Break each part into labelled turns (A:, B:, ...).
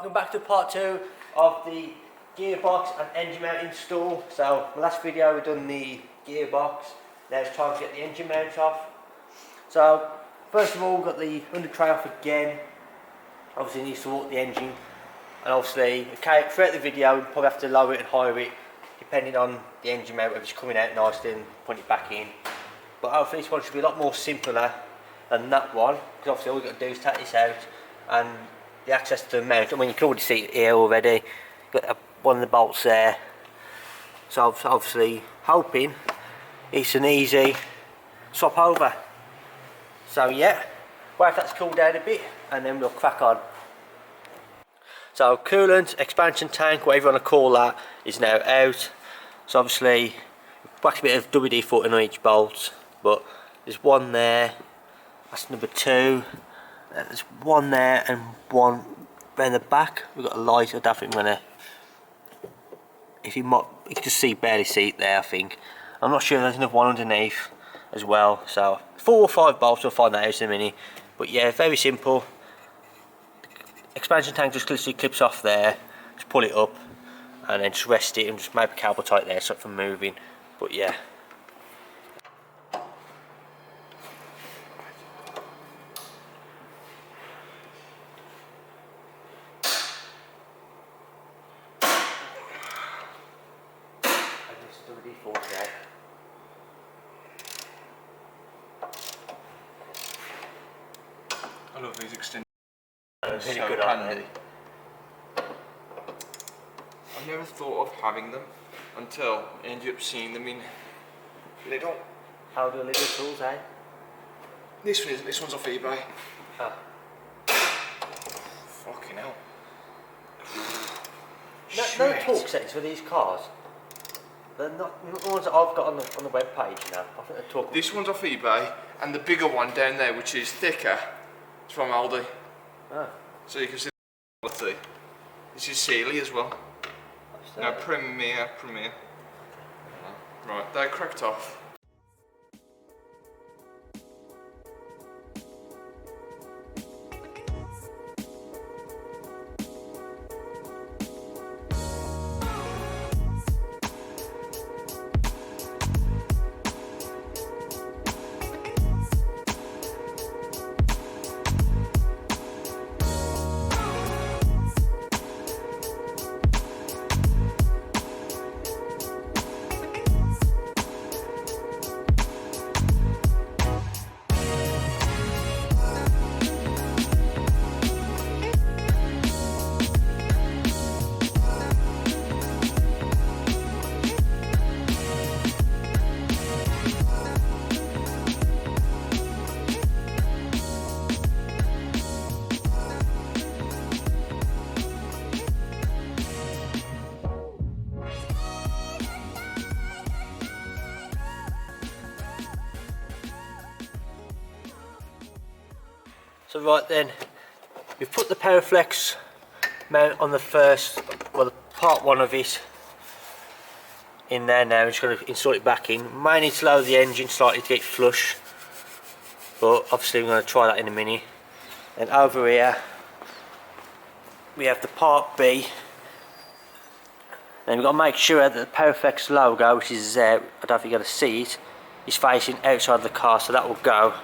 A: Welcome back to part 2 of the gearbox and engine mount install. So the last video we done the gearbox, now it's time to get the engine mount off. So first of all we've got the under tray off again. Obviously it needs to walk the engine, and obviously throughout the video we'll probably have to lower it and higher it depending on the engine mount, whether it's coming out nicely and putting it back in. But hopefully this one should be a lot more simpler than that one, because obviously all we've got to do is take this out and the access to the mount. I mean, you can already see it here already. You've got one of the bolts there. So obviously hoping it's an easy swap over. So yeah, wait if that's cooled down a bit and then we'll crack on. So coolant, expansion tank, whatever you want to call that, is now out. So obviously whacked a bit of WD footing on each bolt, but there's one there, that's number 2. There's one there and one around the back. We've got a light. I don't think I'm gonna. If you might, you can just barely see it there. I think. I'm not sure. There's another one underneath as well. So 4 or 5 bolts. We'll find that out in a minute. But yeah, very simple. Expansion tank just literally clips off there. Just pull it up and then just rest it and just maybe cable tight there, stop from moving. But yeah.
B: I love these extended.
A: Really
B: so
A: good
B: handy. I never thought of having them until I ended up seeing them in Lidl.
A: How do little tools, eh?
B: This one isn't. This one's off eBay.
A: Oh.
B: Fucking hell.
A: No torque settings for these cars. They're not the ones that I've got on the web page now. I think they're torque.
B: This one's off eBay, and the bigger one down there, which is thicker, is from Aldi.
A: Oh.
B: So you can see the quality. This is Sealy as well. No, Premier. Right, they're cracked off.
A: So right then, we've put the Powerflex mount on the first, well, the part 1 of it in there now. I'm just going to install it back in. May need to lower the engine slightly to get it flush, but obviously we're going to try that in a minute. And over here we have the part B. Then we've got to make sure that the Powerflex logo, which is there, I don't think you're going to see it, is facing outside of the car, so that will go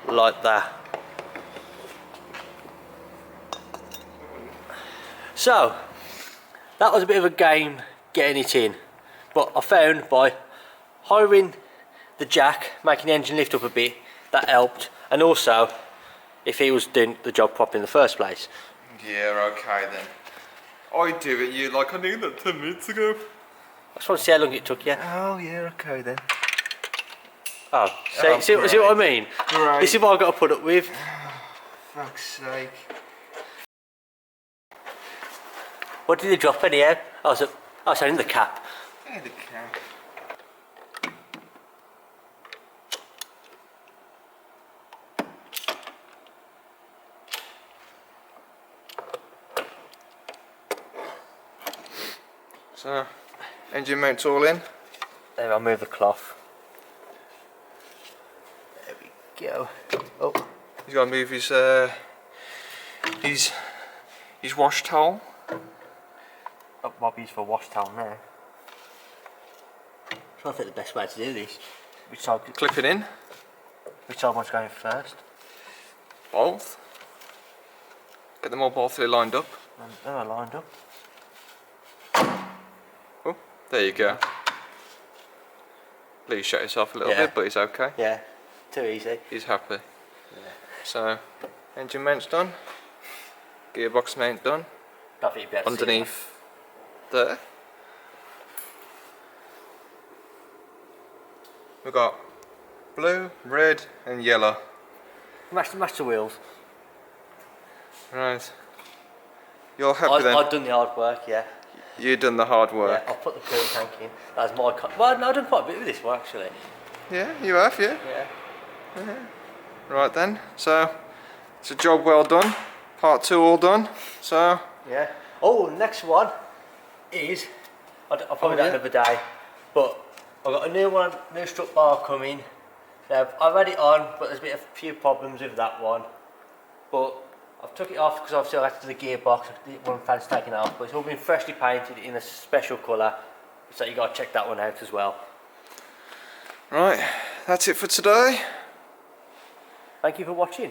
A: like that. So that was a bit of a game getting it in, but I found by hiring the jack, making the engine lift up a bit, that helped, and also if he was doing the job properly in the first place.
B: Yeah, okay then. I do it, you like I knew that 10 minutes ago.
A: I just want to see how long it took you.
B: Oh yeah, okay then.
A: Oh, see what I mean?
B: Great.
A: This is what I've got to put up with.
B: Fuck's sake.
A: What did they drop anyhow? I was in the cap.
B: Yeah, the cap. So, engine mount's all in.
A: There, I'll move the cloth. There we go. Oh,
B: He's got to move his his wash towel.
A: Got Bobby's for wash towel now. So I think the best way to do this. Which side
B: Clip it in.
A: Which side one's going first?
B: Both. Get them all both lined up.
A: And they're lined up.
B: Oh, there you go. Please shut yourself a little
A: Yeah.
B: bit, but he's okay.
A: Yeah, too easy.
B: He's happy.
A: Yeah.
B: So, engine mount's done. Gearbox mount done.
A: Don't think you'd be able to see
B: Underneath there. We've got blue, red and yellow.
A: that. Match the wheels.
B: Right. You're happy then?
A: I've done the hard work, yeah.
B: You've done the hard work.
A: Yeah, I'll put the coolant tank in. That's my well, no, I've done quite a bit with this one actually.
B: Yeah, you have, yeah.
A: Yeah.
B: Right then, so it's a job well done. Part 2 all done. So
A: Yeah. Oh, next one is I'll probably do that another day, but I've got a new one, new strut bar coming. Now, I've had it on, but there's been a few problems with that one. But I've took it off because obviously I had to do the gearbox. One fan's taken it off, but it's all been freshly painted in a special colour. So you got to check that one out as well.
B: right, that's it for today.
A: Thank you for watching.